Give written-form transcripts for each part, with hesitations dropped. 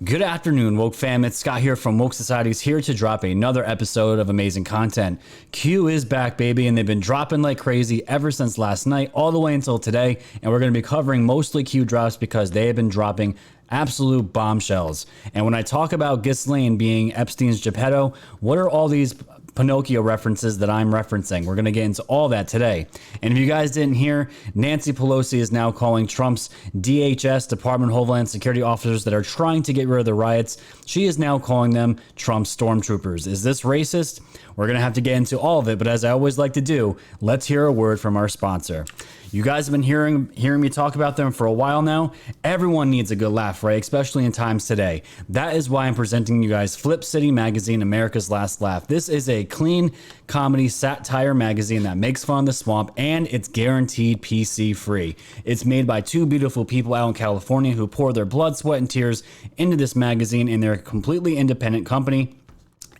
Good afternoon, Woke fam. It's Scott here from Woke Society's here to drop another episode of amazing content. Q is back, baby, and they've been dropping like crazy ever since last night all the way until today. And we're going to be covering mostly Q drops because they have been dropping absolute bombshells. And when I talk about Ghislaine being Epstein's Geppetto, what are all these Pinocchio references that I'm referencing? We're going to get into all that today. And if you guys didn't hear, Nancy Pelosi is now calling Trump's DHS, Department of Homeland Security officers that are trying to get rid of the riots, she is now calling them Trump stormtroopers. Is this racist? We're going to have to get into all of it, but as I always like to do, let's hear a word from our sponsor. You guys have been hearing me talk about them for a while now. Everyone needs a good laugh, right? Especially in times today. That is why I'm presenting you guys Flip City Magazine, America's Last Laugh. This is a clean comedy satire magazine that makes fun of the swamp, and it's guaranteed PC free. It's made by two beautiful people out in California who pour their blood, sweat, and tears into this magazine, and they're a completely independent company.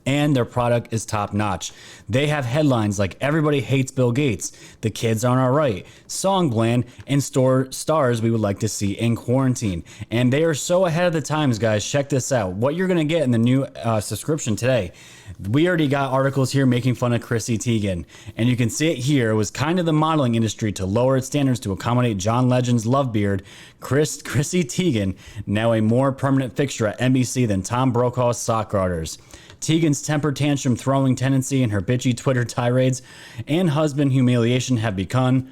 And their product is top notch. They have headlines like "Everybody Hates Bill Gates," "The Kids Aren't Alright," "Songland," and stars we would like to see in quarantine. And they are so ahead of the times, guys. Check this out. What you're going to get in the new subscription today. We already got articles here making fun of Chrissy Teigen. And you can see it here. It was kind of the modeling industry to lower its standards to accommodate John Legend's love beard. Chrissy Teigen, now a more permanent fixture at NBC than Tom Brokaw's sock garters. Teigen's temper tantrum throwing tendency and her bitchy Twitter tirades and husband humiliation have become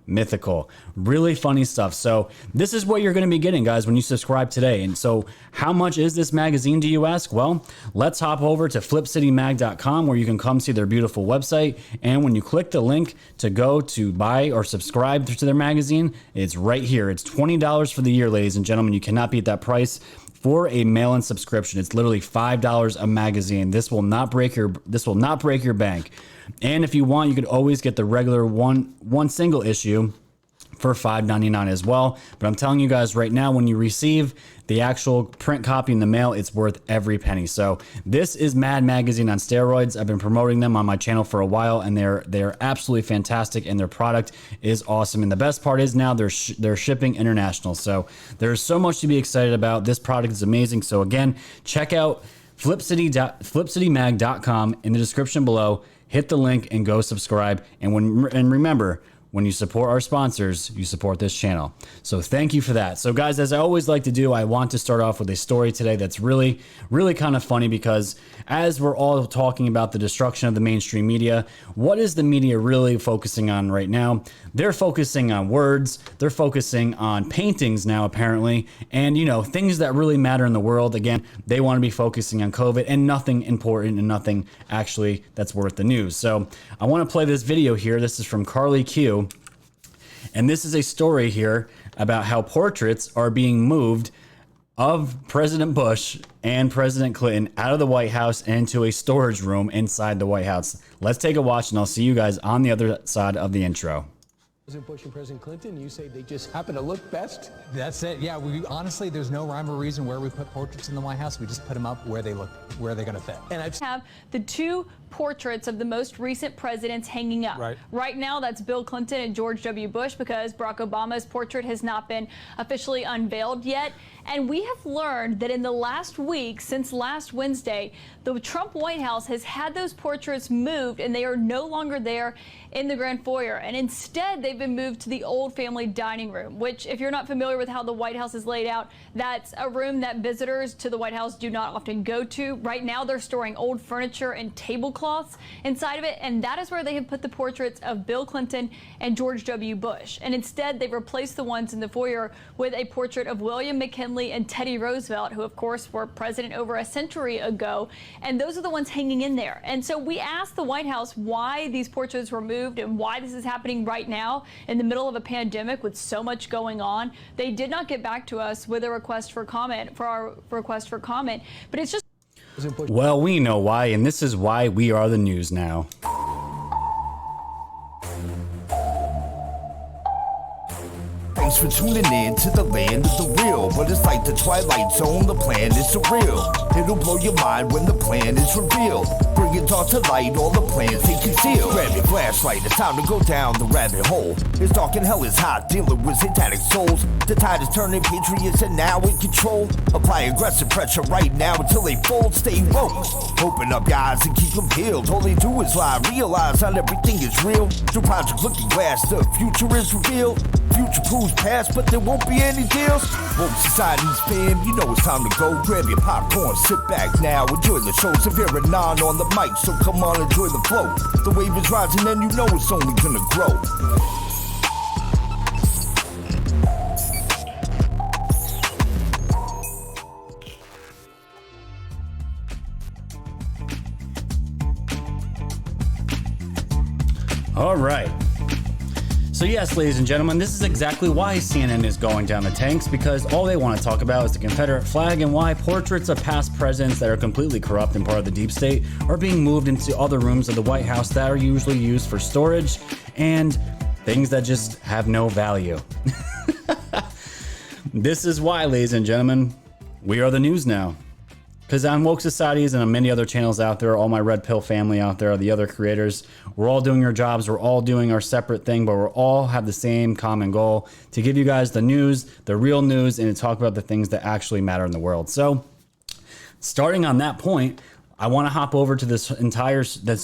mythical. Really funny stuff. So this is what you're going to be getting, guys, when you subscribe today. And so how much is this magazine, do you ask? Well, let's hop over to flipcitymag.com where you can come see their beautiful website. And when you click the link to go to buy or subscribe to their magazine, it's right here. It's $20 for the year, ladies and gentlemen. You cannot beat that price. For a mail-in subscription, it's literally $5 a magazine. This will not break your bank. And if you want, you could always get the regular one single issue for $5.99 as well. But I'm telling you guys right now, when you receive the actual print copy in the mail, it's worth every penny. So this is Mad Magazine on steroids. I've been promoting them on my channel for a while, and they're absolutely fantastic, and their product is awesome. And the best part is now they're shipping international. So there's so much to be excited about. This product is amazing. So again, check out flipcitymag.com in the description below. Hit the link and go subscribe. And remember, when you support our sponsors, you support this channel. So thank you for that. So guys, as I always like to do, I want to start off with a story today that's really, really kind of funny because as we're all talking about the destruction of the mainstream media, what is the media really focusing on right now? They're focusing on words. They're focusing on paintings now, apparently. And, you know, things that really matter in the world. Again, they want to be focusing on COVID and nothing important and nothing actually that's worth the news. So I want to play this video here. This is from Carly Q. And this is a story here about how portraits are being moved of President Bush and President Clinton out of the White House and into a storage room inside the White House. Let's take a watch, and I'll see you guys on the other side of the intro. President Bush and President Clinton, you say they just happen to look best? That's it. Yeah, we honestly, there's no rhyme or reason where we put portraits in the White House. We just put them up where they look, where they're going to fit. And I have the two portraits of the most recent presidents hanging up. Right now, that's Bill Clinton and George W. Bush because Barack Obama's portrait has not been officially unveiled yet. And we have learned that in the last week, since last Wednesday, the Trump White House has had those portraits moved and they are no longer there in the Grand Foyer. And instead, they've been moved to the old family dining room, which if you're not familiar with how the White House is laid out, that's a room that visitors to the White House do not often go to. Right now, they're storing old furniture and tablecloths inside of it. And that is where they have put the portraits of Bill Clinton and George W. Bush. And instead, they've replaced the ones in the foyer with a portrait of William McKinley and Teddy Roosevelt, who of course were president over a century ago. And those are the ones hanging in there. And so we asked the White House why these portraits were moved and why this is happening right now in the middle of a pandemic with so much going on. They did not get back to us with a request for comment, but it's just. Well, we know why, and this is why we are the news now. Thanks for tuning in to the land of the real. But it's like the Twilight Zone, the plan is surreal. It'll blow your mind when the plan is revealed. Bring it all to light, all the plans they conceal. Grab your flashlight, it's time to go down the rabbit hole. It's dark and hell is hot, dealing with satanic souls. The tide is turning, patriots are now in control. Apply aggressive pressure right now until they fold. Stay woke, open up your eyes and keep them peeled. All they do is lie, realize not everything is real. Through Project Looking Glass, the future is revealed. Future proves past, but there won't be any deals. Woke Society's fam, you know it's time to go. Grab your popcorn, sit back now, enjoy the show. Severe and non on the mic, so come on, enjoy the flow. The wave is rising and you know it's only gonna grow. All right. So yes, ladies and gentlemen, this is exactly why CNN is going down the tanks, because all they want to talk about is the Confederate flag and why portraits of past presidents that are completely corrupt and part of the deep state are being moved into other rooms of the White House that are usually used for storage and things that just have no value. This is why, ladies and gentlemen, we are the news now. Because on Woke Societies and on many other channels out there, all my Red Pill family out there, the other creators, we're all doing our jobs, we're all doing our separate thing, but we're all have the same common goal to give you guys the news, the real news, and to talk about the things that actually matter in the world. So, starting on that point, I want to hop over to this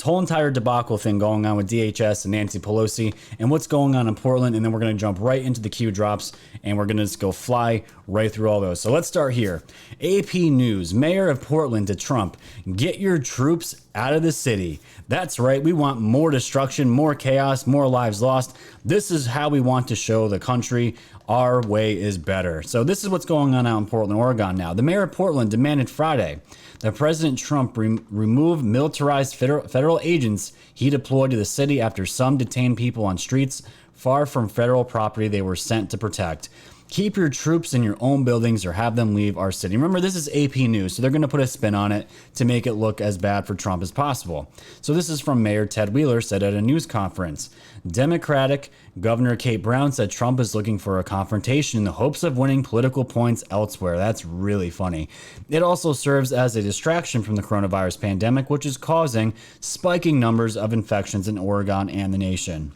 whole entire debacle thing going on with DHS and Nancy Pelosi and what's going on in Portland, and then we're going to jump right into the Q drops, and we're going to just go fly right through all those. So let's start here. AP News, Mayor of Portland to Trump, get your troops out of the city. That's right, we want more destruction, more chaos, more lives lost. This is how we want to show the country our way is better. So this is what's going on out in Portland, Oregon now. The mayor of Portland demanded Friday that President Trump remove militarized federal agents he deployed to the city after some detained people on streets far from federal property they were sent to protect. Keep your troops in your own buildings or have them leave our city. Remember, this is AP News, so they're going to put a spin on it to make it look as bad for Trump as possible. So this is from Mayor Ted Wheeler, said at a news conference. Democratic Governor Kate Brown said Trump is looking for a confrontation in the hopes of winning political points elsewhere. That's really funny. It also serves as a distraction from the coronavirus pandemic, which is causing spiking numbers of infections in Oregon and the nation.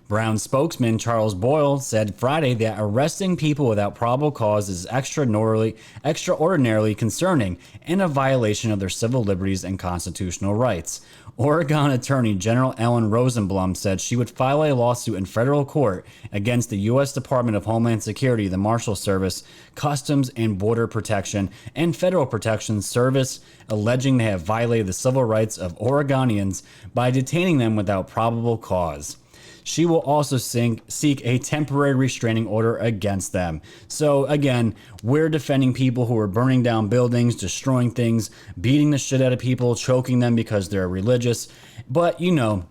Brown spokesman Charles Boyle said Friday that arresting people without probable cause is extraordinarily concerning and a violation of their civil liberties and constitutional rights. Oregon Attorney General Ellen Rosenblum said she would file a lawsuit in federal court against the U.S. Department of Homeland Security, the Marshal Service, Customs and Border Protection, and Federal Protection Service, alleging they have violated the civil rights of Oregonians by detaining them without probable cause. She will also seek a temporary restraining order against them. So again, we're defending people who are burning down buildings, destroying things, beating the shit out of people, choking them because they're religious. But you know,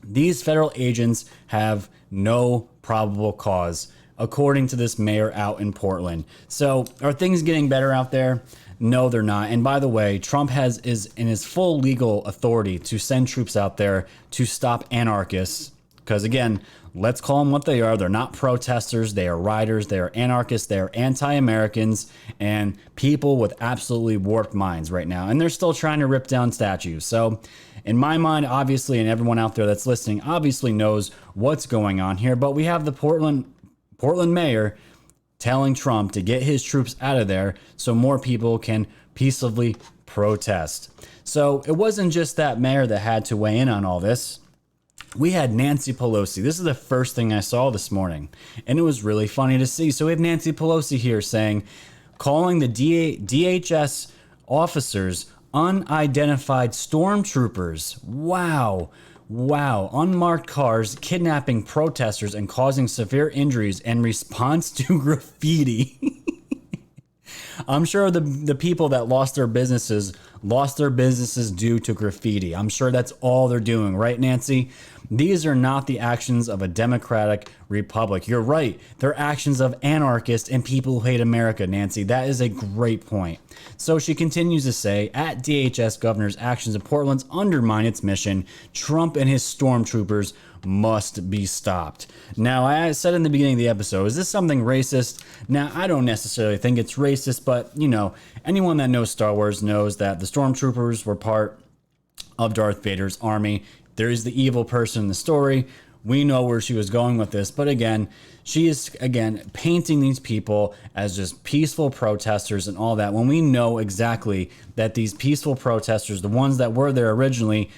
these federal agents have no probable cause, according to this mayor out in Portland. So are things getting better out there? No, they're not. And by the way, Trump is in his full legal authority to send troops out there to stop anarchists. Because again, let's call them what they are. They're not protesters. They are rioters. They are anarchists. They are anti-Americans and people with absolutely warped minds right now. And they're still trying to rip down statues. So in my mind, obviously, and everyone out there that's listening obviously knows what's going on here. But we have the Portland mayor telling Trump to get his troops out of there so more people can peacefully protest. So it wasn't just that mayor that had to weigh in on all this. We had Nancy Pelosi. This is the first thing I saw this morning, and it was really funny to see. So we have Nancy Pelosi here calling the DHS officers unidentified stormtroopers. Wow. Unmarked cars kidnapping protesters and causing severe injuries in response to graffiti. I'm sure the people that lost their businesses due to graffiti. I'm sure that's all they're doing, right, Nancy? These are not the actions of a democratic republic. You're right. They're actions of anarchists and people who hate America, Nancy. That is a great point. So she continues to say, at DHS governor's actions in Portland's undermine its mission, Trump and his stormtroopers must be stopped. Now, I said in the beginning of the episode, is this something racist? Now, I don't necessarily think it's racist, but, you know, anyone that knows Star Wars knows that the stormtroopers were part of Darth Vader's army. There is the evil person in the story. We know where she was going with this, but again, she is, again, painting these people as just peaceful protesters and all that, when we know exactly that these peaceful protesters, the ones that were there originally,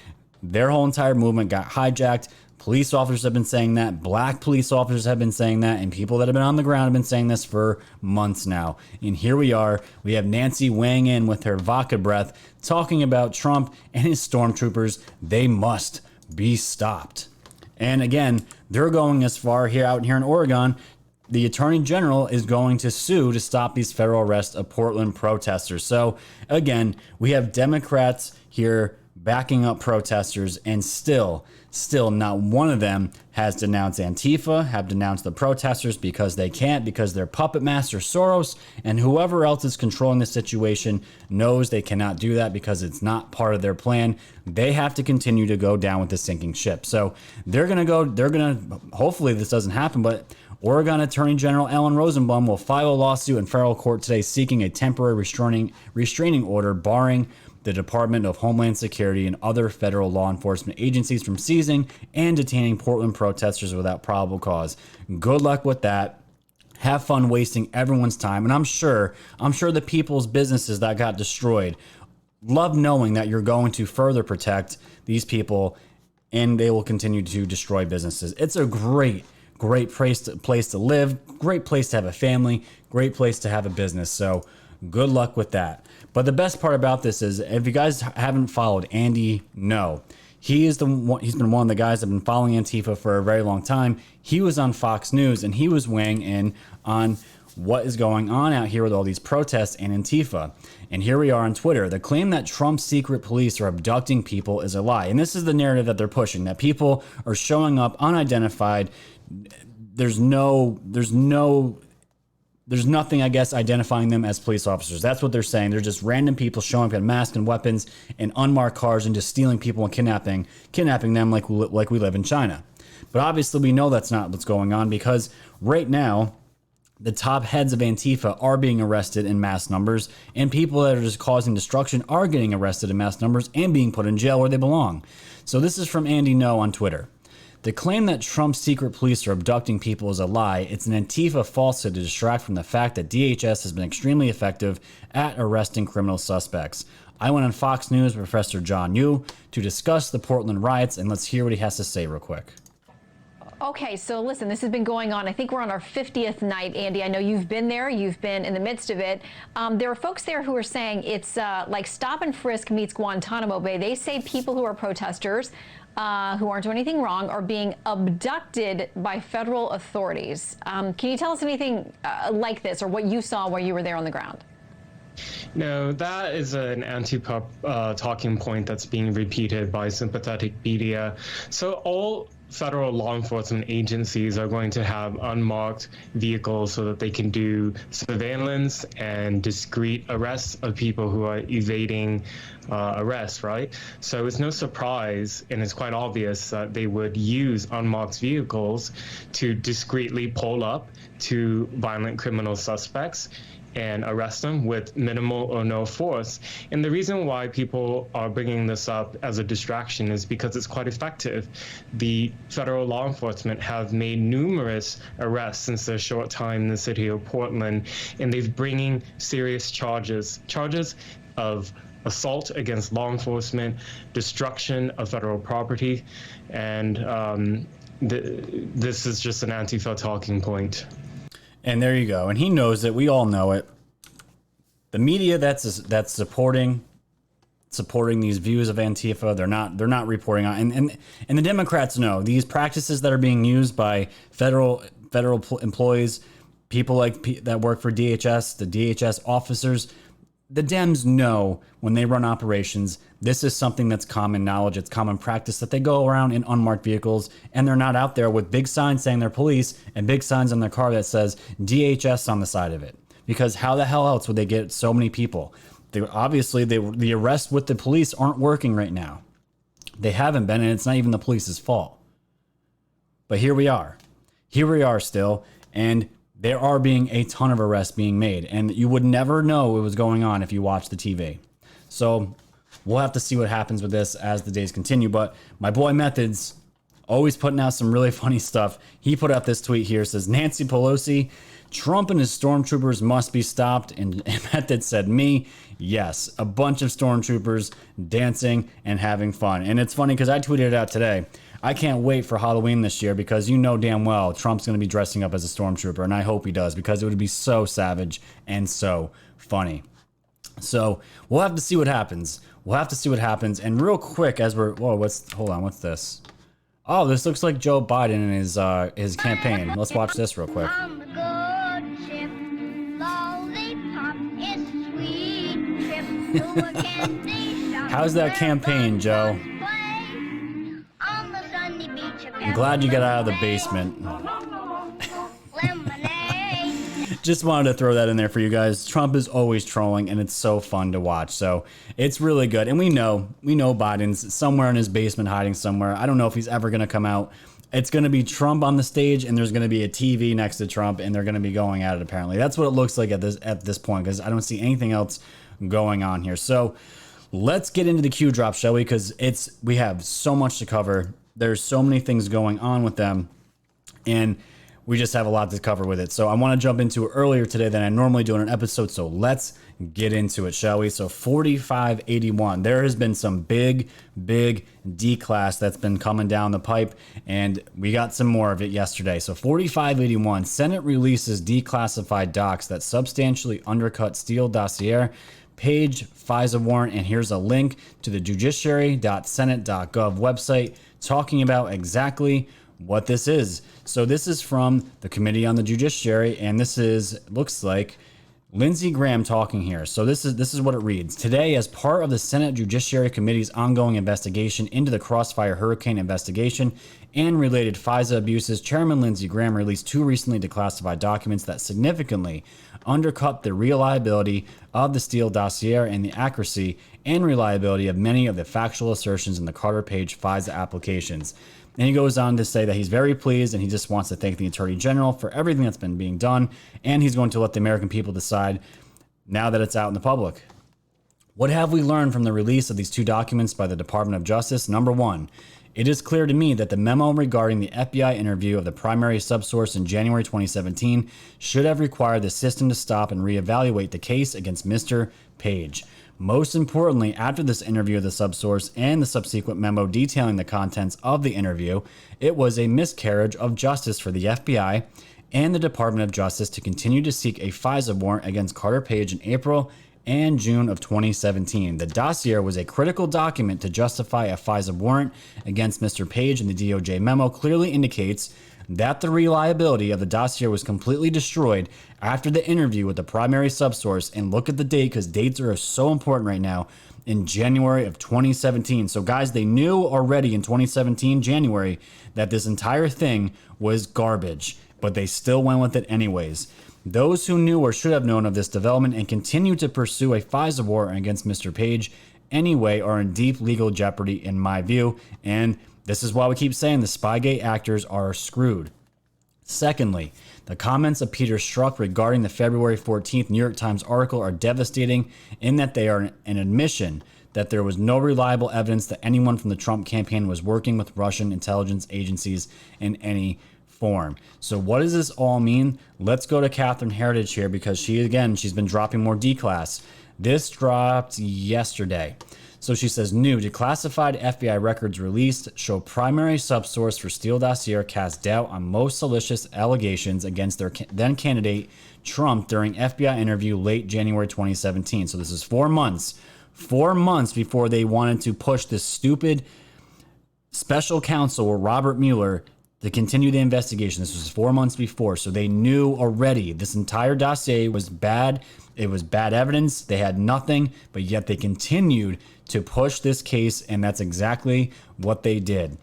their whole entire movement got hijacked. Police officers have been saying that, black police officers have been saying that, and people that have been on the ground have been saying this for months now. And here we are, we have Nancy weighing in with her vodka breath, talking about Trump and his stormtroopers. They must be stopped. And again, they're going as far here out here in Oregon. The Attorney General is going to sue to stop these federal arrests of Portland protesters. So again, we have Democrats here backing up protesters, and still not one of them has denounced Antifa, have denounced the protesters, because they can't, because they're puppet master Soros, and whoever else is controlling the situation knows they cannot do that because it's not part of their plan. They have to continue to go down with the sinking ship. So hopefully this doesn't happen, but Oregon Attorney General Alan Rosenbaum will file a lawsuit in federal court today seeking a temporary restraining order barring the Department of Homeland Security and other federal law enforcement agencies from seizing and detaining Portland protesters without probable cause. Good luck with that. Have fun wasting everyone's time. And I'm sure the people's businesses that got destroyed love knowing that you're going to further protect these people, and they will continue to destroy businesses. It's a great place to live, great place to have a family, great place to have a business. So good luck with that. But the best part about this is, if you guys haven't followed Andy Ngo, he's been one of the guys that have been following Antifa for a very long time. He was on Fox News, and he was weighing in on what is going on out here with all these protests and Antifa. And here we are on Twitter. The claim that Trump's secret police are abducting people is a lie. And this is the narrative that they're pushing, that people are showing up unidentified. There's nothing, I guess, identifying them as police officers. That's what they're saying. They're just random people showing up in masks and weapons and unmarked cars and just stealing people and kidnapping them like we live in China. But obviously we know that's not what's going on, because right now the top heads of Antifa are being arrested in mass numbers, and people that are just causing destruction are getting arrested in mass numbers and being put in jail where they belong. So this is from Andy Ngo on Twitter. The claim that Trump's secret police are abducting people is a lie. It's an Antifa falsehood to distract from the fact that DHS has been extremely effective at arresting criminal suspects. I went on Fox News with Professor John Yoo to discuss the Portland riots, and let's hear what he has to say real quick. Okay, so listen, this has been going on. I think we're on our 50th night, Andy. I know you've been there. You've been in the midst of it. There are folks there who are saying it's like stop and frisk meets Guantanamo Bay. They say people who are protesters, who aren't doing anything wrong, are being abducted by federal authorities. Can you tell us anything like this, or what you saw while you were there on the ground? No, that is an anti-pop talking point that's being repeated by sympathetic media. So all federal law enforcement agencies are going to have unmarked vehicles so that they can do surveillance and discreet arrests of people who are evading arrest, right? So it's no surprise, and it's quite obvious that they would use unmarked vehicles to discreetly pull up to violent criminal suspects and arrest them with minimal or no force. And the reason why people are bringing this up as a distraction is because it's quite effective. The federal law enforcement have made numerous arrests since their short time in the city of Portland, and they've bringing serious charges of assault against law enforcement, destruction of federal property, and this is just an Antifa talking point. And there you go. And he knows it. We all know it. The media that's supporting these views of Antifa, they're not reporting on. And the Democrats know these practices that are being used by federal employees, people that work for DHS, the DHS officers. The Dems know when they run operations, this is something that's common knowledge. It's common practice that they go around in unmarked vehicles, and they're not out there with big signs saying they're police and big signs on their car that says DHS on the side of it. Because how the hell else would they get so many people? The arrests with the police aren't working right now. They haven't been, and it's not even the police's fault. But here we are. Here we are still. And there are being a ton of arrests being made. And you would never know what was going on if you watched the TV. So we'll have to see what happens with this as the days continue. But my boy Methods, always putting out some really funny stuff. He put out this tweet here. Says, Nancy Pelosi, Trump and his stormtroopers must be stopped. And Method said, me, yes. A bunch of stormtroopers dancing and having fun. And it's funny because I tweeted it out today. I can't wait for Halloween this year because you know damn well Trump's going to be dressing up as a stormtrooper. And I hope he does because it would be so savage and so funny. So we'll have to see what happens. We'll have to see what happens. And real quick, as we're, hold on, what's this? Oh, this looks like Joe Biden and his campaign. Let's watch this real quick. How's that campaign, Joe? I'm glad you got out of the basement. Just wanted to throw that in there for you guys. Trump is always trolling, and it's so fun to watch. So it's really good. And we know Biden's somewhere in his basement hiding somewhere. I don't know if he's ever going to come out. It's going to be Trump on the stage, and there's going to be a TV next to Trump, and they're going to be going at it, apparently. That's what it looks like at this point, because I don't see anything else going on here. So let's get into the Q drop, shall we? Because we have so much to cover. There's so many things going on with them, and we just have a lot to cover with it. So I want to jump into it earlier today than I normally do in an episode. So let's get into it, shall we? So 4581, there has been some big declass that's been coming down the pipe, and we got some more of it yesterday. So 4581, Senate releases declassified docs that substantially undercut Steele Dossier, Page FISA warrant, and here's a link to the judiciary.senate.gov website talking about exactly what this is. So this is from the Committee on the Judiciary, and this looks like Lindsey Graham talking here. So this is what it reads. Today, as part of the Senate Judiciary Committee's ongoing investigation into the Crossfire Hurricane investigation and related FISA abuses, Chairman Lindsey Graham released two recently declassified documents that significantly undercut the reliability of the Steele Dossier and the accuracy and reliability of many of the factual assertions in the Carter Page FISA applications. And he goes on to say that he's very pleased and he just wants to thank the Attorney General for everything that's been being done. And he's going to let the American people decide now that it's out in the public. What have we learned from the release of these two documents by the Department of Justice? Number one, it is clear to me that the memo regarding the FBI interview of the primary subsource in January 2017 should have required the system to stop and reevaluate the case against Mr. Page. Most importantly, after this interview of the subsource and the subsequent memo detailing the contents of the interview, it was a miscarriage of justice for the FBI and the Department of Justice to continue to seek a FISA warrant against Carter Page in April and June of 2017. The dossier was a critical document to justify a FISA warrant against Mr. Page, and the DOJ memo clearly indicates that the reliability of the dossier was completely destroyed after the interview with the primary subsource. And look at the date, because dates are so important right now, in January of 2017. So guys, they knew already in 2017, January, that this entire thing was garbage, but they still went with it anyways. Those who knew or should have known of this development and continue to pursue a FISA warrant against Mr. Page anyway are in deep legal jeopardy, in my view. And this is why we keep saying the Spygate actors are screwed. Secondly, the comments of Peter Strzok regarding the February 14th New York Times article are devastating in that they are an admission that there was no reliable evidence that anyone from the Trump campaign was working with Russian intelligence agencies in any form. So what does this all mean? Let's go to Catherine Heritage here, because she's been dropping more declass. This dropped yesterday. So she says, new declassified FBI records released show primary subsource for Steele Dossier cast doubt on most salacious allegations against their then candidate Trump during FBI interview late January 2017. So this is 4 months before they wanted to push this stupid special counsel, Robert Mueller, to continue the investigation. This was 4 months before. So they knew already this entire dossier was bad. It was bad evidence. They had nothing, but yet they continued to push this case, and that's exactly what they did.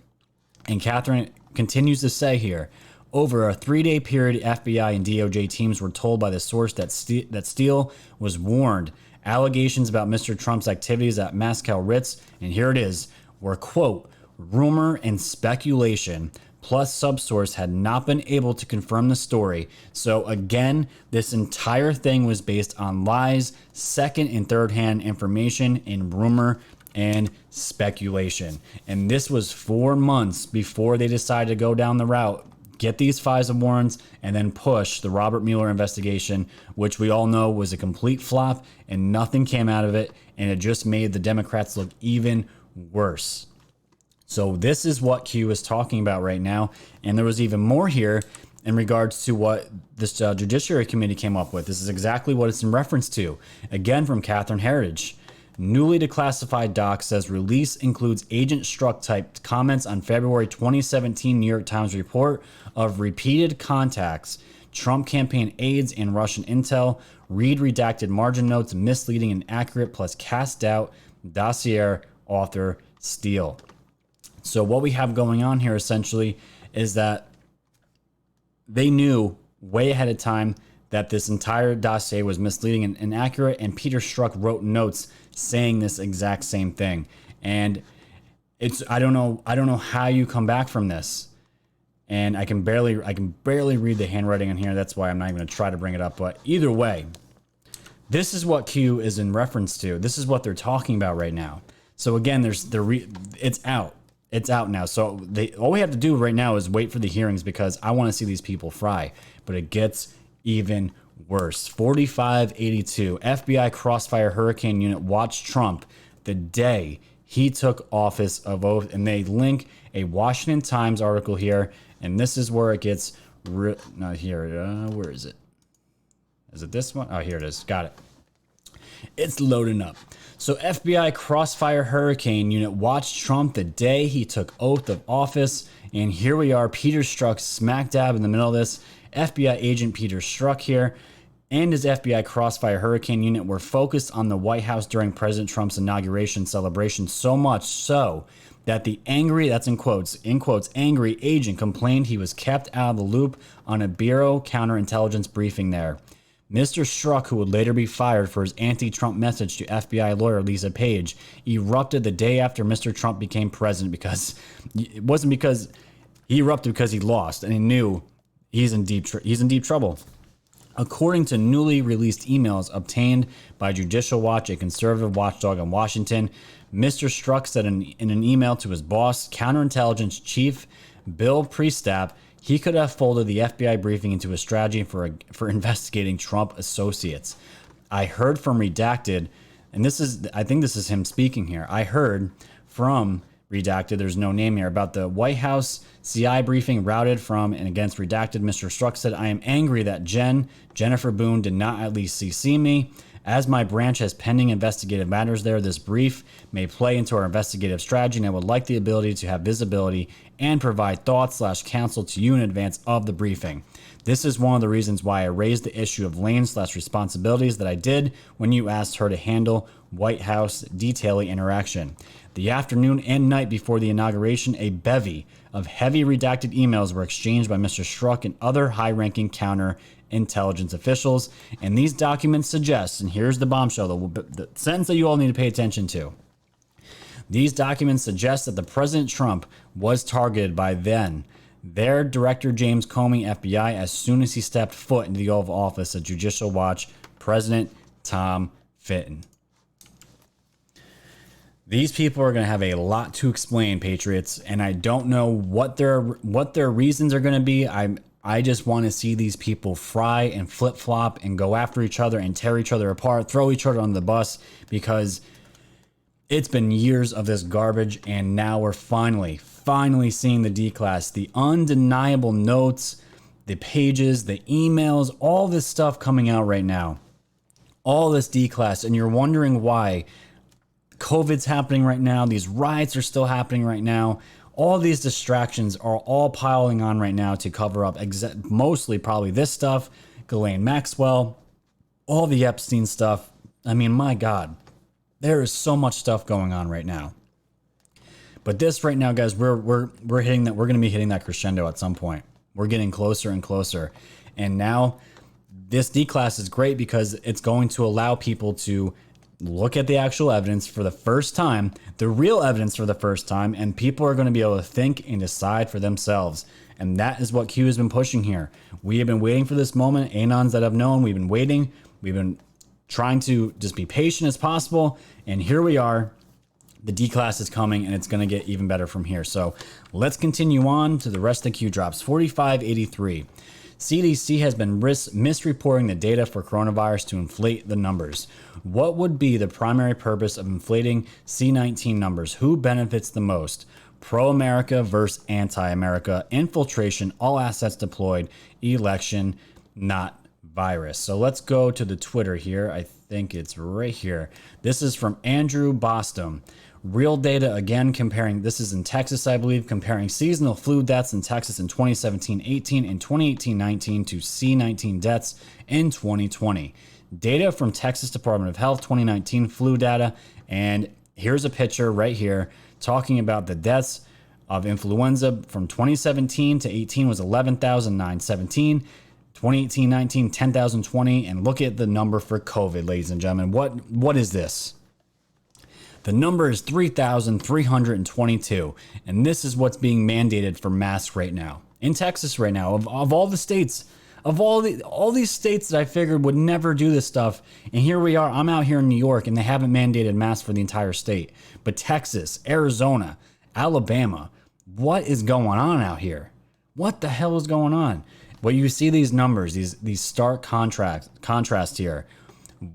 And Catherine continues to say here, over a 3-day period, FBI and DOJ teams were told by the source that Steele was warned. Allegations about Mr. Trump's activities at Moscow Ritz, and here it is, were, quote, rumor and speculation, plus subsource had not been able to confirm the story. So again, this entire thing was based on lies, second and third hand information, and rumor and speculation. And this was 4 months before they decided to go down the route, get these FISA warrants, and then push the Robert Mueller investigation, which we all know was a complete flop and nothing came out of it. And it just made the Democrats look even worse. So this is what Q is talking about right now. And there was even more here in regards to what this Judiciary Committee came up with. This is exactly what it's in reference to. Again, from Catherine Heritage. Newly declassified doc says release includes Agent Strzok typed comments on February 2017 New York Times report of repeated contacts, Trump campaign aides, and Russian intel. Read redacted margin notes, misleading and inaccurate, plus cast doubt. Dossier author Steele. So what we have going on here essentially is that they knew way ahead of time that this entire dossier was misleading and inaccurate, and Peter Strzok wrote notes saying this exact same thing. And it's I don't know how you come back from this. And I can barely read the handwriting on here. That's why I'm not even going to try to bring it up. But either way, this is what Q is in reference to. This is what they're talking about right now. So again, it's out. It's out now. So all we have to do right now is wait for the hearings, because I want to see these people fry. But it gets even worse. 4582. FBI Crossfire Hurricane Unit watched Trump the day he took office of oath. And they link a Washington Times article here. And this is where it gets... Not here. Where is it? Is it this one? Oh, here it is. Got it. It's loading up. So FBI Crossfire Hurricane Unit watched Trump the day he took oath of office. And here we are, Peter Strzok smack dab in the middle of this. FBI agent Peter Strzok here and his FBI Crossfire Hurricane Unit were focused on the White House during President Trump's inauguration celebration, so much so that the angry, that's in quotes, angry agent complained he was kept out of the loop on a Bureau counterintelligence briefing there. Mr. Strzok, who would later be fired for his anti-Trump message to FBI lawyer Lisa Page, erupted the day after Mr. Trump became president, because it wasn't because he erupted because he lost and he knew he's in deep trouble. According to newly released emails obtained by Judicial Watch, a conservative watchdog in Washington, Mr. Strzok said in an email to his boss, counterintelligence chief Bill Priestap, he could have folded the FBI briefing into a strategy for investigating Trump associates. I heard from Redacted, and I think this is him speaking here. I heard from Redacted, there's no name here, about the White House CI briefing routed from and against Redacted. Mr. Strzok said, I am angry that Jennifer Boone did not at least CC me. As my branch has pending investigative matters there, this brief may play into our investigative strategy, and I would like the ability to have visibility and provide thoughts/counsel to you in advance of the briefing. This is one of the reasons why I raised the issue of lane/responsibilities that I did when you asked her to handle White House detailee interaction. The afternoon and night before the inauguration, a bevy of heavy redacted emails were exchanged by Mr. Strzok and other high-ranking counterintelligence officials, and these documents suggest, and here's the bombshell, the sentence that you all need to pay attention to. These documents suggest that the President Trump was targeted by their Director James Comey, FBI, as soon as he stepped foot into the Oval Office at Judicial Watch, President Tom Fitton. These people are going to have a lot to explain, Patriots, and I don't know what their reasons are going to be. I just want to see these people fry and flip-flop and go after each other and tear each other apart, throw each other on the bus, because it's been years of this garbage, and now we're finally seeing the declas, the undeniable notes, the pages, the emails, all this stuff coming out right now. All this declas, and you're wondering why COVID's happening right now. These riots are still happening right now. All these distractions are all piling on right now to cover up mostly probably this stuff, Ghislaine Maxwell, all the Epstein stuff. I mean, my God, there is so much stuff going on right now. But this right now, guys, we're hitting that. We're going to be hitting that crescendo at some point. We're getting closer and closer. And now this declass is great because it's going to allow people to look at the actual evidence for the first time, the real evidence for the first time, and people are going to be able to think and decide for themselves. And that is what Q has been pushing here. We have been waiting for this moment. Anons that have known, we've been waiting. We've been trying to just be patient as possible. And here we are. The declas is coming, and it's going to get even better from here. So let's continue on to the rest of the Q drops. 4583. CDC has been misreporting the data for coronavirus to inflate the numbers. What would be the primary purpose of inflating C19 numbers? Who benefits the most? Pro-America versus anti-America. Infiltration, all assets deployed. Election, not virus. So let's go to the Twitter here. I think it's right here. This is from Andrew Bostom. Real data again comparing, this is in Texas, I believe, comparing seasonal flu deaths in Texas in 2017-18 and 2018-19 to C19 deaths in 2020. Data from Texas Department of Health 2019 flu data. And here's a picture right here talking about the deaths of influenza from 2017 to 18 was 11,917. 2018-19, 10,020. And look at the number for COVID, ladies and gentlemen. What is this? The number is 3,322, and this is what's being mandated for masks right now in Texas right now. Of all the states, of all these states that I figured would never do this stuff, and here we are. I'm out here in New York, and they haven't mandated masks for the entire state. But Texas, Arizona, Alabama, what is going on out here? What the hell is going on? Well, you see these numbers, these stark contrast here.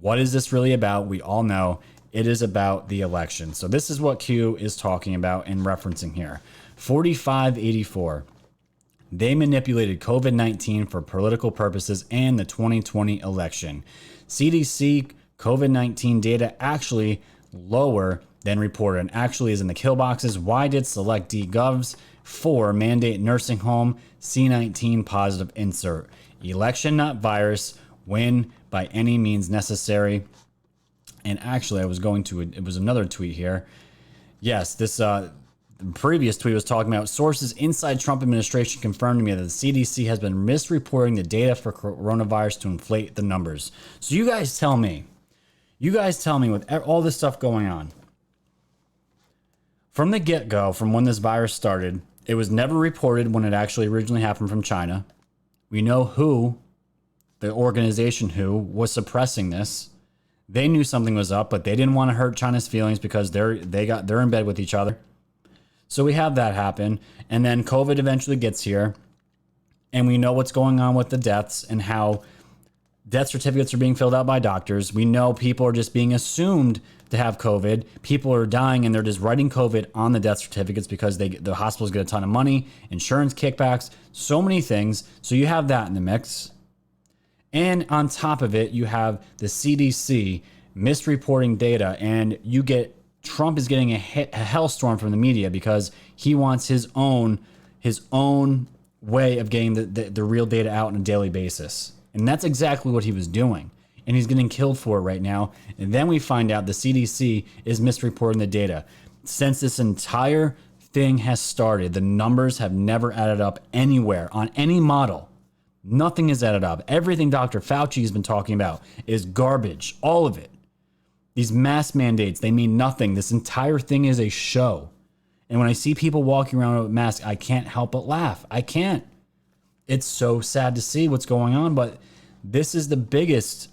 What is this really about? We all know. It is about the election. So this is what Q is talking about and referencing here. 4584. They manipulated COVID-19 for political purposes and the 2020 election. CDC COVID-19 data actually lower than reported and actually is in the kill boxes. Why did select D govs for mandate nursing home C19 positive insert? Election, not virus. Win by any means necessary. And actually, it was another tweet here. Yes, this previous tweet was talking about sources inside Trump administration confirmed to me that the CDC has been misreporting the data for coronavirus to inflate the numbers. So you guys tell me with all this stuff going on, from the get-go, from when this virus started, it was never reported when it actually originally happened from China. We know who, the organization who, was suppressing this. They knew something was up, but they didn't want to hurt China's feelings because they're in bed with each other. So we have that happen. And then COVID eventually gets here. And we know what's going on with the deaths and how death certificates are being filled out by doctors. We know people are just being assumed to have COVID. People are dying and they're just writing COVID on the death certificates because the hospitals get a ton of money, insurance kickbacks, so many things. So you have that in the mix. And on top of it, you have the CDC misreporting data, and you get Trump is getting a hellstorm from the media because he wants his own way of getting the real data out on a daily basis. And that's exactly what he was doing. And he's getting killed for it right now. And then we find out the CDC is misreporting the data. Since this entire thing has started, the numbers have never added up anywhere on any model. Nothing is added up. Everything Dr. Fauci has been talking about is garbage. All of it. These mask mandates, they mean nothing. This entire thing is a show. And when I see people walking around with masks, I can't help but laugh. I can't. It's so sad to see what's going on, but this is the biggest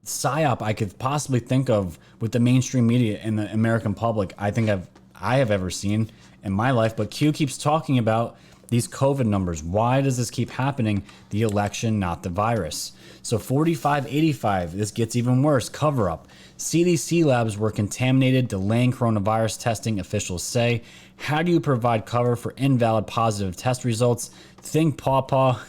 psyop I could possibly think of with the mainstream media and the American public I have ever seen in my life. But Q keeps talking about these COVID numbers. Why does this keep happening? The election, not the virus. So 4585, this gets even worse. Cover up. CDC labs were contaminated, delaying coronavirus testing, officials say. How do you provide cover for invalid positive test results? Think pawpaw.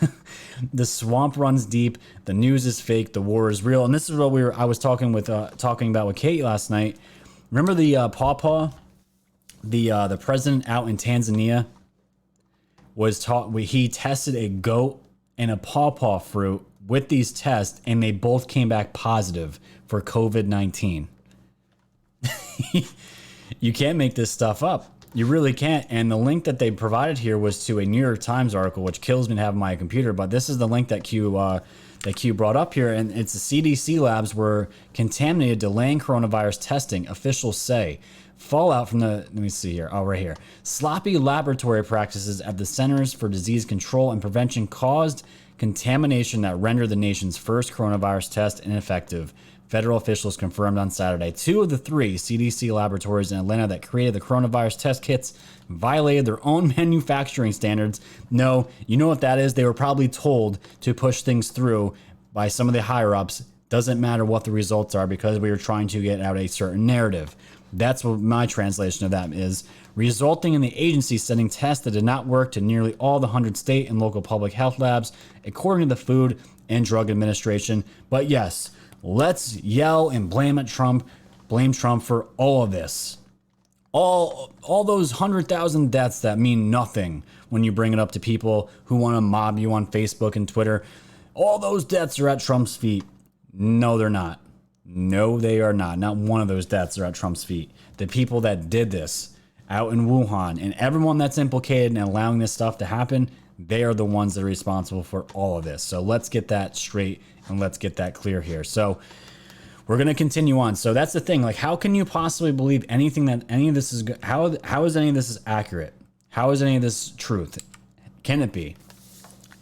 The swamp runs deep. The news is fake. The war is real. And this is what I was talking about with Kate last night. Remember the pawpaw, the president out in Tanzania he tested a goat and a pawpaw fruit with these tests, and they both came back positive for COVID-19. You can't make this stuff up. You really can't. And the link that they provided here was to a New York Times article, which kills me to have on my computer. But this is the link that Q that Q brought up here, and it's the CDC labs were contaminated, delaying coronavirus testing, officials say. Fallout from the, let me see here, right here. Sloppy laboratory practices at the Centers for Disease Control and Prevention caused contamination that rendered the nation's first coronavirus test ineffective. Federal officials confirmed on Saturday 2 of the 3 CDC laboratories in Atlanta that created the coronavirus test kits violated their own manufacturing standards. No, you know what that is? They were probably told to push things through by some of the higher ups. Doesn't matter what the results are because we were trying to get out a certain narrative. That's what my translation of that is, resulting in the agency sending tests that did not work to nearly all the 100 state and local public health labs, according to the Food and Drug Administration. But yes, let's yell and blame Trump for all of this. All those 100,000 deaths that mean nothing when you bring it up to people who want to mob you on Facebook and Twitter. All those deaths are at Trump's feet. No, they're not. No, they are not. Not one of those deaths are at Trump's feet. The people that did this out in Wuhan and everyone that's implicated in allowing this stuff to happen, they are the ones that are responsible for all of this. So let's get that straight and let's get that clear here. So we're going to continue on. So that's the thing. Like, how can you possibly believe anything that any of this is, how is any of this is accurate? How is any of this truth? Can it be?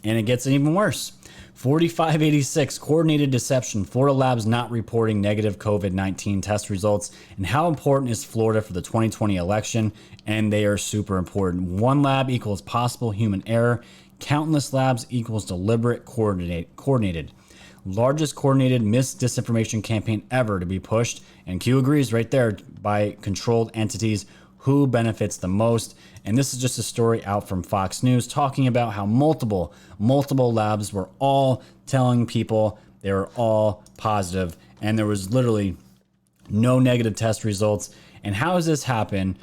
And it gets even worse. 4586, coordinated deception, Florida labs not reporting negative COVID-19 test results. And how important is Florida for the 2020 election? And they are super important. One lab equals possible human error. Countless labs equals deliberate coordinated. Largest coordinated disinformation campaign ever to be pushed. And Q agrees right there, by controlled entities. Who benefits the most? And this is just a story out from Fox News talking about how multiple labs were all telling people they were all positive and there was literally no negative test results. And how does this happen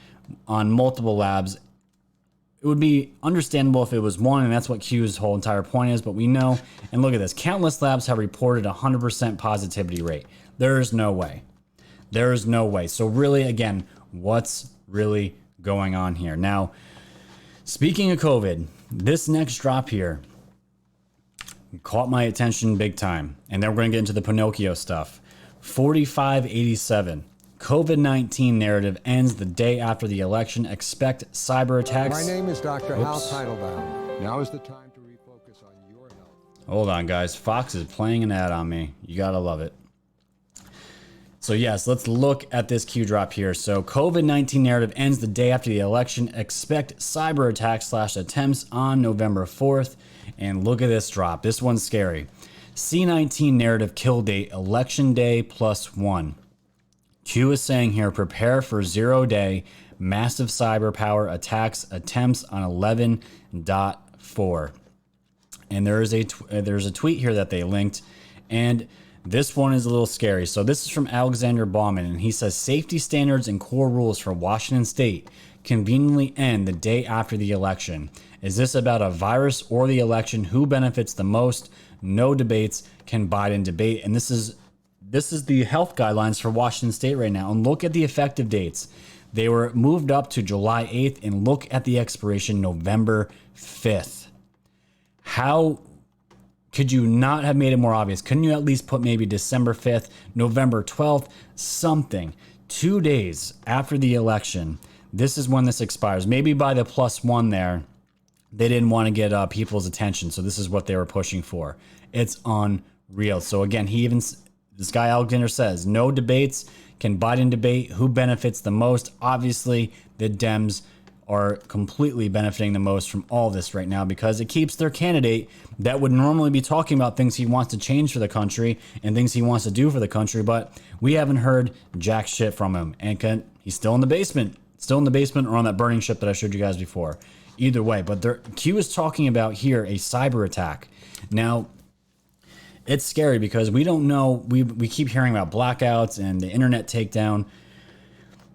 on multiple labs? It would be understandable if it was one, and that's what Q's whole entire point is, but we know, and look at this, countless labs have reported 100% positivity rate. There is no way. There is no way. So really, again, what's really going on here? Now, speaking of COVID, this next drop here caught my attention big time. And then we're going to get into the Pinocchio stuff. 4587. COVID-19 narrative ends the day after the election. Expect cyber attacks. My name is Dr. Hal Teitelbaum. Now is the time to refocus on your health. Hold on, guys. Fox is playing an ad on me. You got to love it. So yes, let's look at this Q drop here. So COVID-19 narrative ends the day after the election. Expect cyber attacks / attempts on November 4th. And look at this drop. This one's scary. C19 narrative kill date, election day +1. Q is saying here, prepare for 0-day massive cyber power attacks attempts on 11.4. And there's a tweet here that they linked, and this one is a little scary. So this is from Alexander Bauman, and he says safety standards and core rules for Washington State conveniently end the day after the election. Is this about a virus or the election? Who benefits the most? No debates. Can Biden debate? And this is the health guidelines for Washington State right now. And look at the effective dates. They were moved up to July 8th, and look at the expiration November 5th. How could you not have made it more obvious? Couldn't you at least put maybe December 5th, November 12th, something? 2 days after the election, this is when this expires. Maybe by the +1 there, they didn't want to get people's attention. So this is what they were pushing for. It's unreal. So again, this guy Alexander says, no debates. Can Biden debate? Who benefits the most? Obviously, the Dems are completely benefiting the most from all this right now because it keeps their candidate that would normally be talking about things he wants to change for the country and things he wants to do for the country, but we haven't heard jack shit from him. And he's still in the basement. Or on that burning ship that I showed you guys before. Either way, but Q is talking about here a cyber attack. Now, it's scary because we don't know. We keep hearing about blackouts and the internet takedown.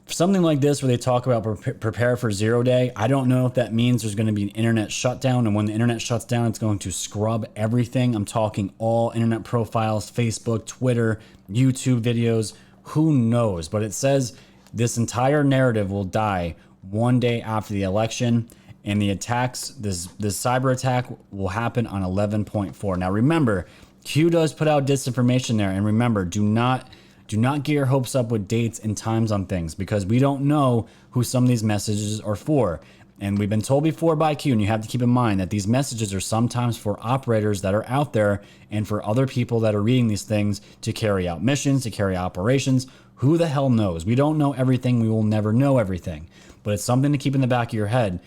Something like this where they talk about prepare for 0-day. I don't know if that means there's going to be an internet shutdown, and when the internet shuts down, it's going to scrub everything. I'm talking all internet profiles, Facebook, Twitter, YouTube videos. Who knows? But it says this entire narrative will die 1 day after the election. And the attacks, this cyber attack will happen on 11.4. Now remember, Q does put out disinformation there. And remember, do not get your hopes up with dates and times on things, because we don't know who some of these messages are for. And we've been told before by Q, and you have to keep in mind that these messages are sometimes for operators that are out there and for other people that are reading these things to carry out missions, to carry out operations. Who the hell knows? We don't know everything. We will never know everything. But it's something to keep in the back of your head.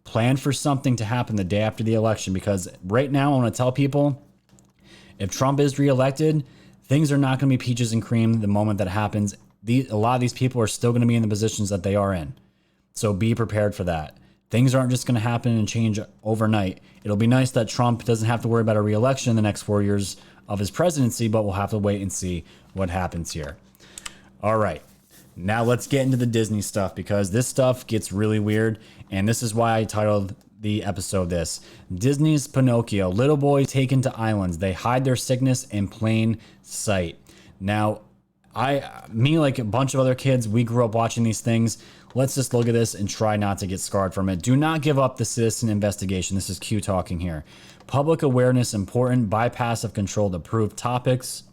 Plan for something to happen the day after the election, because right now I want to tell people, if Trump is reelected, things are not going to be peaches and cream the moment that happens. A lot of these people are still going to be in the positions that they are in. So be prepared for that. Things aren't just going to happen and change overnight. It'll be nice that Trump doesn't have to worry about a reelection the next 4 years of his presidency, but we'll have to wait and see what happens here. All right. Now let's get into the Disney stuff, because this stuff gets really weird. And this is why I titled the episode this. Disney's Pinocchio. Little boys taken to islands. They hide their sickness in plain sight. Now, me, like a bunch of other kids, we grew up watching these things. Let's just look at this and try not to get scarred from it. Do not give up the citizen investigation. This is Q talking here. Public awareness important. Bypass of controlled approved topics.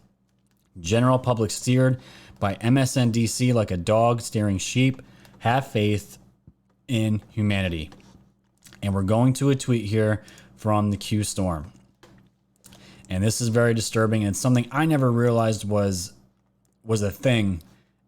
General public steered by MSNDC like a dog steering sheep. Have faith in humanity. And we're going to a tweet here from the Q Storm. And this is very disturbing, and something I never realized was a thing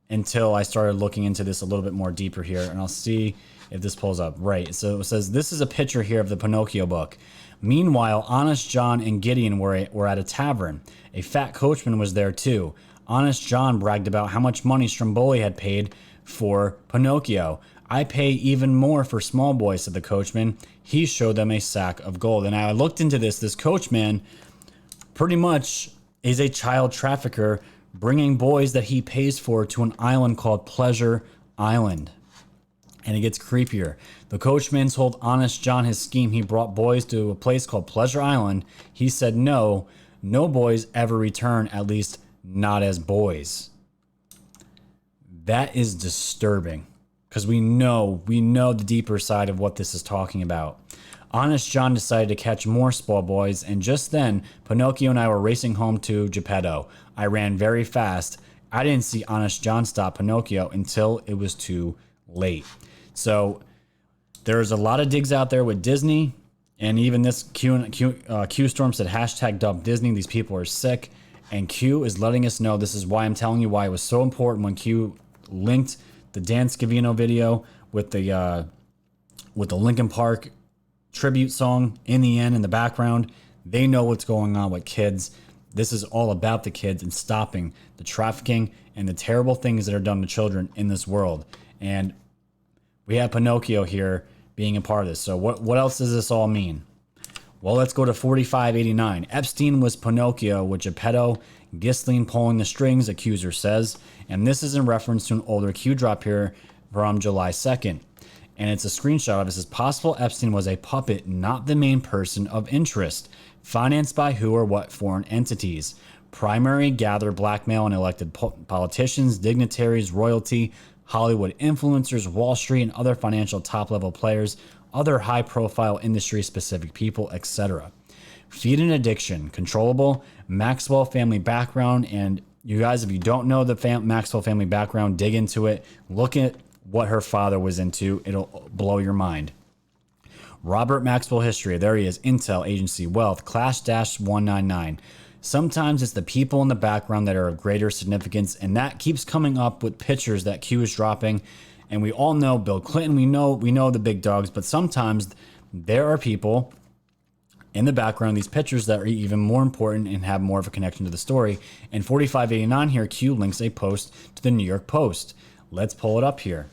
until I started looking into this a little bit more deeper here. And I'll see if this pulls up. Right. So it says, this is a picture here of the Pinocchio book. Meanwhile, Honest John and Gideon were at a tavern. A fat coachman was there too. Honest John bragged about how much money Stromboli had paid for Pinocchio. I pay even more for small boys, said the coachman. He showed them a sack of gold. And I looked into this. This coachman pretty much is a child trafficker, bringing boys that he pays for to an island called Pleasure Island. And it gets creepier. The coachman told Honest John his scheme. He brought boys to a place called Pleasure Island. He said no boys ever return, at least not as boys. That is disturbing, because we know the deeper side of what this is talking about. Honest John decided to catch more small boys, and just then, Pinocchio and I were racing home to Geppetto. I ran very fast. I didn't see Honest John stop Pinocchio until it was too late. So there's a lot of digs out there with Disney, and even this Q Storm said #dump Disney. These people are sick, and Q is letting us know. This is why I'm telling you why it was so important when Q linked the Dan Scavino video with the Linkin Park tribute song in the end in the background. They know what's going on with kids. This is all about the kids and stopping the trafficking and the terrible things that are done to children in this world. And we have Pinocchio here being a part of this. So what else does this all mean? Well, let's go to 4589. Epstein was Pinocchio with Geppetto, Ghislaine pulling the strings, accuser says. And this is in reference to an older Q drop here from July 2nd. And it's a screenshot of it. It says, possible Epstein was a puppet, not the main person of interest. Financed by who or what foreign entities. Primary gather blackmail and elected politicians, dignitaries, royalty, Hollywood influencers, Wall Street, and other financial top-level players, other high-profile industry-specific people, etc. Feed an addiction, controllable, Maxwell family background, and you guys, if you don't know the Maxwell family background, dig into it. Look at what her father was into. It'll blow your mind. Robert Maxwell history. There he is. Intel, agency, wealth, class-199. Sometimes it's the people in the background that are of greater significance, and that keeps coming up with pictures that Q is dropping. And we all know Bill Clinton. We know the big dogs, but sometimes there are people in the background, these pictures that are even more important and have more of a connection to the story. And 4589 here, Q links a post to the New York Post. Let's pull it up here.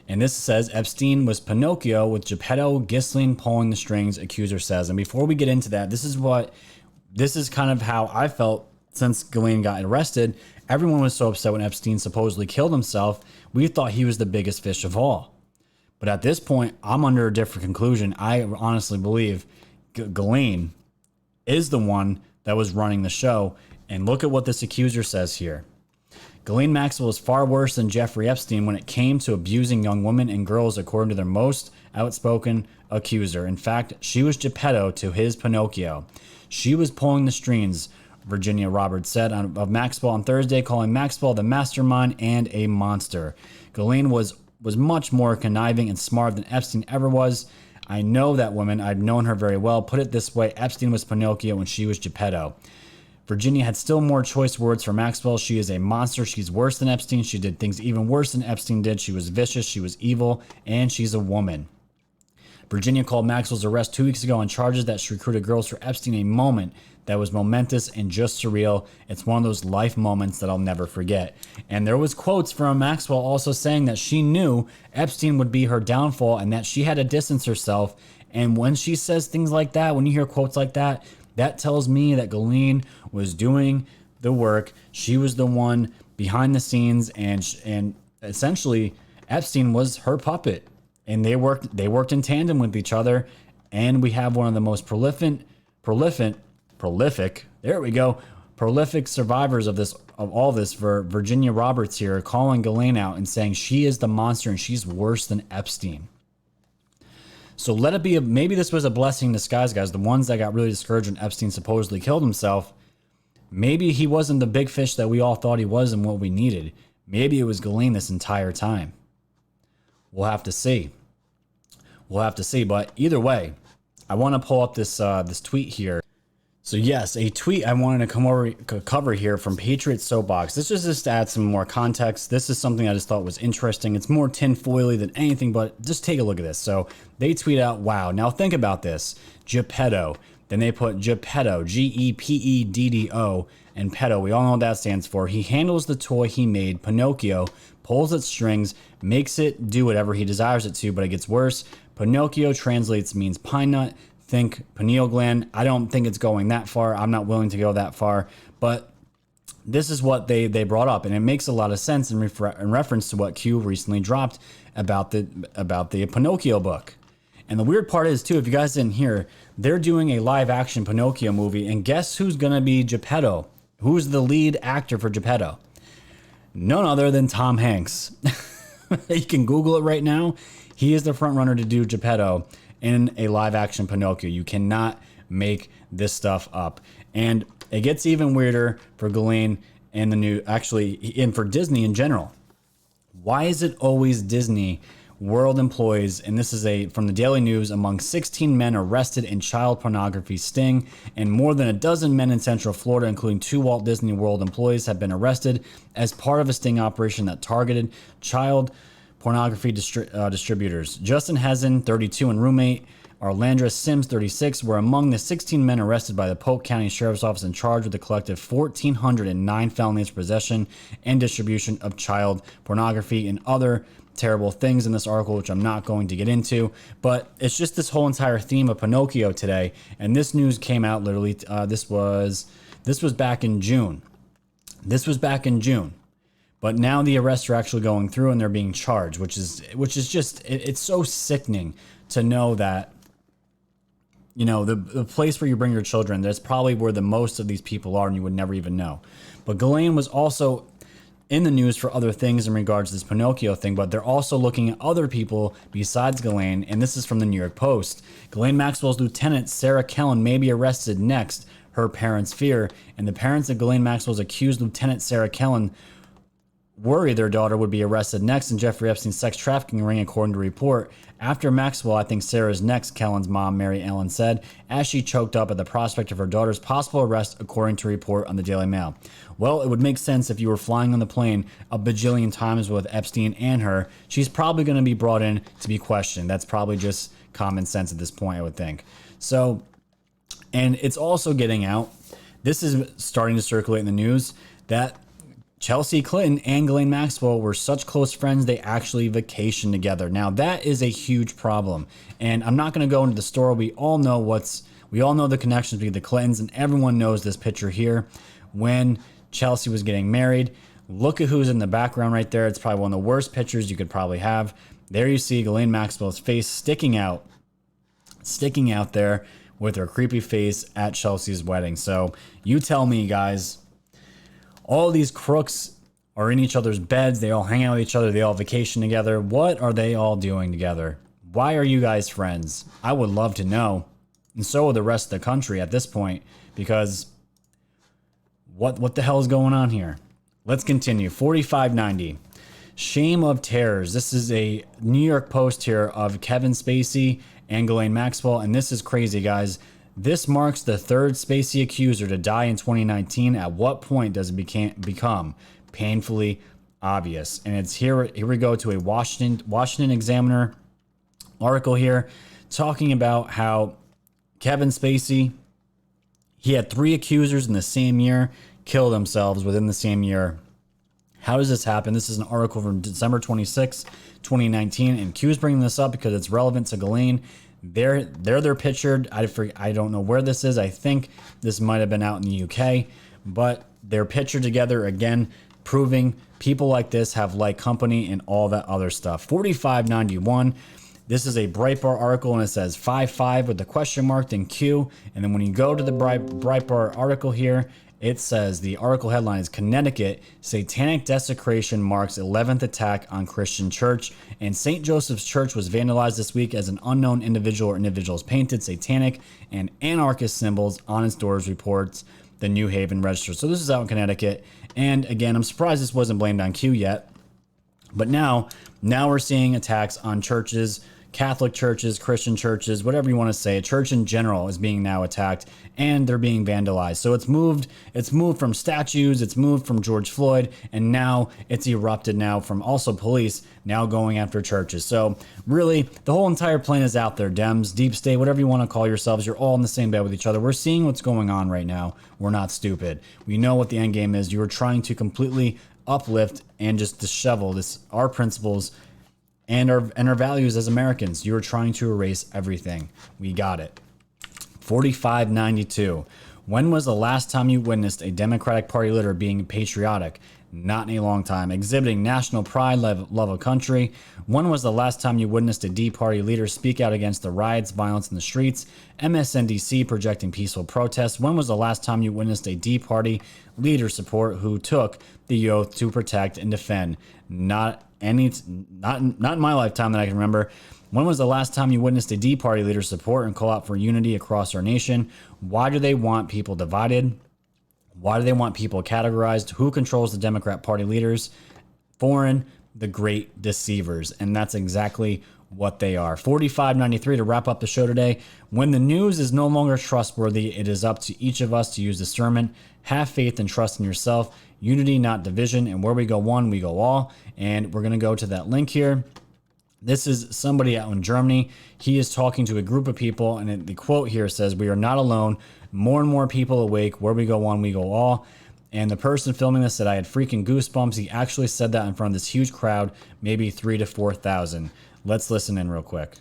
And this says, Epstein was Pinocchio with Geppetto, Ghislaine pulling the strings, accuser says. And before we get into that, this is kind of how I felt since Ghislaine got arrested. Everyone was so upset when Epstein supposedly killed himself. We thought he was the biggest fish of all. But at this point, I'm under a different conclusion. I honestly believe Ghislaine is the one that was running the show. And look at what this accuser says here. Ghislaine Maxwell is far worse than Jeffrey Epstein when it came to abusing young women and girls, according to their most outspoken accuser. In fact, she was Geppetto to his Pinocchio. She was pulling the strings, Virginia Roberts said of Maxwell on Thursday, calling Maxwell the mastermind and a monster. Ghislaine was much more conniving and smart than Epstein ever was. I know that woman. I've known her very well. Put it this way, Epstein was Pinocchio and she was Geppetto. Virginia had still more choice words for Maxwell. She is a monster. She's worse than Epstein. She did things even worse than Epstein did. She was vicious. She was evil. And she's a woman. Virginia called Maxwell's arrest 2 weeks ago on charges that she recruited girls for Epstein a moment that was momentous and just surreal. It's one of those life moments that I'll never forget. And there was quotes from Maxwell also saying that she knew Epstein would be her downfall and that she had to distance herself. And when she says things like that, when you hear quotes like that, that tells me that Ghislaine was doing the work. She was the one behind the scenes, and essentially Epstein was her puppet. And they worked in tandem with each other. And we have one of the most prolific, there we go, prolific survivors of all this, for Virginia Roberts here, calling Ghislaine out and saying she is the monster and she's worse than Epstein. So let it be, maybe this was a blessing in disguise, guys. The ones that got really discouraged when Epstein supposedly killed himself, maybe he wasn't the big fish that we all thought he was and what we needed. Maybe it was Ghislaine this entire time. We'll have to see. But either way, I want to pull up this tweet here. So yes, a tweet I wanted to cover here from Patriot Soapbox. This is just to add some more context. This is something I just thought was interesting. It's more tinfoily than anything, but just take a look at this. So they tweet out, wow, now think about this. Geppetto. Then they put Geppetto, G-E-P-E-D-D-O, and pedo. We all know what that stands for. He handles the toy he made, Pinocchio, pulls its strings, makes it do whatever he desires it to, but it gets worse. Pinocchio translates means pine nut. Think pineal gland. I don't think it's going that far. I'm not willing to go that far, but this is what they brought up, and it makes a lot of sense in reference to what Q recently dropped about the Pinocchio book. And the weird part is too, if you guys didn't hear, they're doing a live action Pinocchio movie, and guess who's gonna be Geppetto? Who's the lead actor for Geppetto? None other than Tom Hanks. You can Google it right now. He is the front runner to do Geppetto in a live action Pinocchio. You cannot make this stuff up. And it gets even weirder for Ghislaine and and for Disney in general. Why is it always Disney World employees, and this is from the Daily News, among 16 men arrested in child pornography sting, and more than a dozen men in Central Florida, including 2 Walt Disney World employees, have been arrested as part of a sting operation that targeted child pornography distributors. Justin Hazen, 32, and roommate Arlandra Sims, 36, were among the 16 men arrested by the Polk County Sheriff's Office and charged with a collective 1,409 felonies for possession and distribution of child pornography and other terrible things in this article, which I'm not going to get into. But it's just this whole entire theme of Pinocchio today, and this news came out literally. This was back in June. But now the arrests are actually going through and they're being charged, which is just, it's so sickening to know that, you know, the place where you bring your children, that's probably where the most of these people are and you would never even know. But Ghislaine was also in the news for other things in regards to this Pinocchio thing, but they're also looking at other people besides Ghislaine, and this is from the New York Post. Ghislaine Maxwell's lieutenant, Sarah Kellen, may be arrested next, her parents fear, and the parents of Ghislaine Maxwell's accused Lieutenant Sarah Kellen worry their daughter would be arrested next in Jeffrey Epstein's sex trafficking ring, according to a report. After Maxwell, I think Sarah's next, Kellen's mom, Mary Ellen, said, as she choked up at the prospect of her daughter's possible arrest, according to a report on the Daily Mail. Well, it would make sense if you were flying on the plane a bajillion times with Epstein and her. She's probably going to be brought in to be questioned. That's probably just common sense at this point, I would think. So, and it's also getting out, this is starting to circulate in the news, that Chelsea Clinton and Ghislaine Maxwell were such close friends they actually vacationed together. Now that is a huge problem, and I'm not going to go into the story. We all know the connections between the Clintons, and everyone knows this picture here when Chelsea was getting married. Look at who's in the background right there. It's probably one of the worst pictures you could probably have. There you see Ghislaine Maxwell's face sticking out there with her creepy face at Chelsea's wedding. So you tell me, guys. All these crooks are in each other's beds. They all hang out with each other. They all vacation together. What are they all doing together? Why are you guys friends? I would love to know. And so would the rest of the country at this point, because what the hell is going on here? Let's continue. 4590. Shame of terrors. This is a New York Post here of Kevin Spacey and Ghislaine Maxwell, and this is crazy, guys. This marks the third Spacey accuser to die in 2019. At what point does it become painfully obvious? And it's here we go to a Washington Examiner article here talking about how Kevin Spacey, he had 3 accusers in the same year kill themselves within the same year. How does this happen? This is an article from December 26, 2019, and Q's bringing this up because it's relevant to Ghislaine. They're pictured. I don't know where this is. I think this might have been out in the UK, but they're pictured together again, proving people like this have like company and all that other stuff. 4591. This is a Breitbart article, and it says 5-5 with the question mark, then Q. And then when you go to the Breitbart article here, it says the article headline is Connecticut Satanic Desecration Marks 11th Attack on Christian Church. And St. Joseph's Church was vandalized this week as an unknown individual or individuals painted satanic and anarchist symbols on its doors, reports the New Haven Register. So this is out in Connecticut. And again, I'm surprised this wasn't blamed on Q yet. But now we're seeing attacks on churches, Catholic churches, Christian churches, whatever you want to say. A church in general is being now attacked, and they're being vandalized. So it's moved from statues, it's moved from George Floyd, and now it's erupted now from also police now going after churches. So really, the whole entire plan is out there. Dems, deep state, whatever you want to call yourselves, you're all in the same bed with each other. We're seeing what's going on right now. We're not stupid. We know what the end game is. You are trying to completely uplift and just dishevel our principles and our values as Americans. You're trying to erase everything. We got it. 4592. When was the last time you witnessed a Democratic Party leader being patriotic? Not in a long time. Exhibiting national pride, love of country. When was the last time you witnessed a D Party leader speak out against the riots, violence in the streets? MSNBC projecting peaceful protests. When was the last time you witnessed a D Party leader support who took the oath to protect and defend? Not in my lifetime that I can remember. When was the last time you witnessed a D Party leader support and call out for unity across our nation? Why do they want people divided? Why do they want people categorized? Who controls the Democrat Party leaders? Foreign, the great deceivers. And that's exactly what they are. 4593 to wrap up the show today. When the news is no longer trustworthy, it is up to each of us to use discernment. Have faith and trust in yourself. Unity, not division. And where we go one, we go all. And we're going to go to that link here. This is somebody out in Germany. He is talking to a group of people, and the quote here says, "We are not alone. More and more people awake. Where we go one, we go all." And the person filming this said, "I had freaking goosebumps." He actually said that in front of this huge crowd, maybe 3,000 to 4,000. Let's listen in real quick.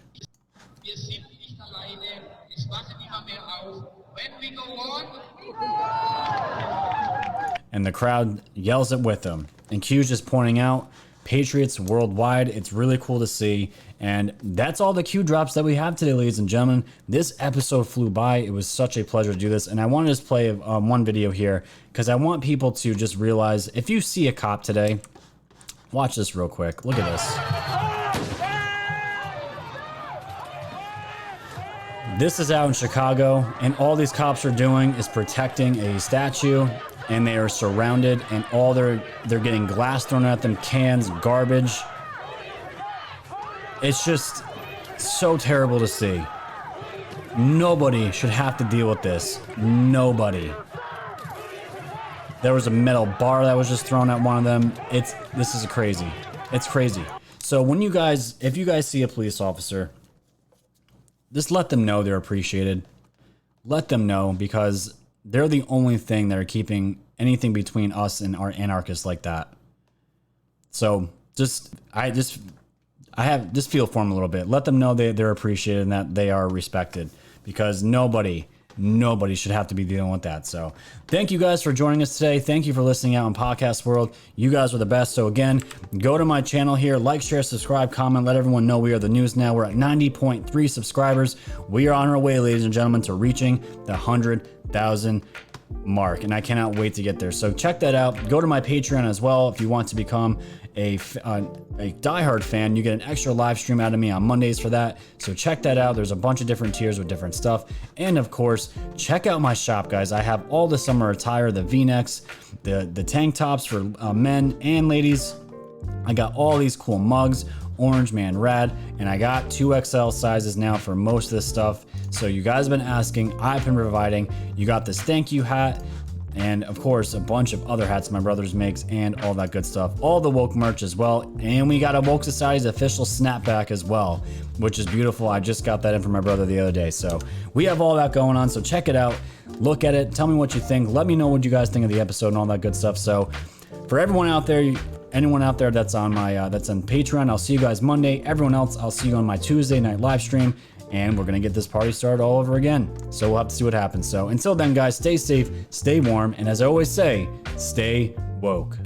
And the crowd yells it with them. And Q's just pointing out, patriots worldwide. It's really cool to see. And that's all the Q drops that we have today, ladies and gentlemen. This episode flew by. It was such a pleasure to do this. And I want to just play one video here because I want people to just realize, if you see a cop today, watch this real quick. Look at this. This is out in Chicago, and all these cops are doing is protecting a statue. And they are surrounded, and all they're getting glass thrown at them, cans, garbage. It's just so terrible to see. Nobody should have to deal with this. Nobody. There was a metal bar that was just thrown at one of them. This is crazy. It's crazy. So if you guys see a police officer, just let them know they're appreciated. Let them know, because they're the only thing that are keeping anything between us and our anarchists like that. So I feel for them a little bit. Let them know they're appreciated and that they are respected, because nobody should have to be dealing with that. So thank you guys for joining us today. Thank you for listening out in podcast world. You guys are the best. So again, go to my channel here, like, share, subscribe, comment, let everyone know we are the news now. We're at 90.3 subscribers. We are on our way, ladies and gentlemen, to reaching the 100,000 1,000 mark, and I cannot wait to get there. So check that out. Go to my Patreon as well if you want to become a diehard fan. You get an extra live stream out of me on Mondays for that. So check that out. There's a bunch of different tiers with different stuff. And of course, check out my shop, guys. I have all the summer attire, the V-necks, the tank tops for men and ladies. I got all these cool mugs, Orange Man Rad, and I got 2XL sizes now for most of this stuff. So you guys have been asking, I've been providing. You got this thank you hat, and of course a bunch of other hats my brothers makes, and all that good stuff, all the woke merch as well. And we got a Woke Society's official snapback as well, which is beautiful. I just got that in from my brother the other day. So we have all that going on, so check it out, look at it, tell me what you think, let me know what you guys think of the episode and all that good stuff. So for everyone out there, anyone out there that's on my that's on Patreon, I'll see you guys Monday. Everyone else, I'll see you on my Tuesday night live stream, and we're gonna get this party started all over again. So we'll have to see what happens. So until then, guys, stay safe, stay warm, and as I always say, stay woke.